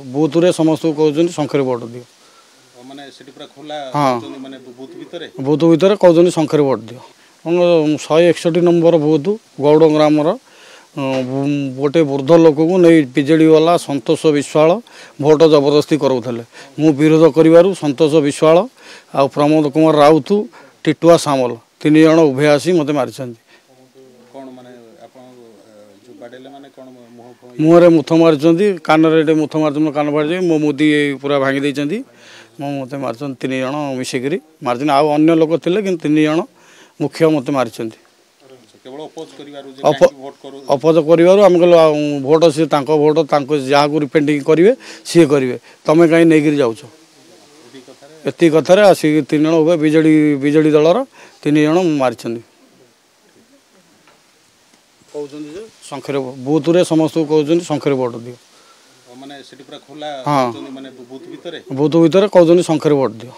ବୁଥରେ ସମସ୍ତଙ୍କୁ କହୁଛନ୍ତି ଶଙ୍ଖରେ ଭୋଟ ଦିଅ। ମାନେ ସେଠି ପୁରା ଖୋଲା ମାନେ ବୁଥ ଭିତରେ କହୁଛନ୍ତି ଶଙ୍ଖରେ ଭୋଟ ଦିଅ। 161 ନମ୍ବର ବୁଥ ଗୌଡ଼ ଗ୍ରାମର गोटे वृद्ध लोक को नहीं बीजेडी वाला संतोष विश्वाल भोट जबरदस्ती कराऊले मु विरोध कर संतोष विश्वाल आ प्रमोद कुमार राउत टिटुआ सामल 3 जन उभय आसी मत मारी मुहरे मुथ मारी कान मुथ मारी कान फाड़ी मो मुदी पूरा भांगी देती मो मत मारी 3 जन मिसिक मार्जिन आउ अन्य लोक थे कि 3 जन मुख्य मत मारी अपोज कर आम कहल भोट सी भोट जहाँ को रिपेंडिंग करेंगे सी करेंगे तुम कहीं नहीं जाऊच एति कथार आसिक 3 जन उभय बीजेडी दलर 3 जन मारी शंखर बुथ रे समस्त कहते शंखर भोट दियो। माने सेठी पूरा खोला माने बुथ भितर कहते शंखर भोट दियो।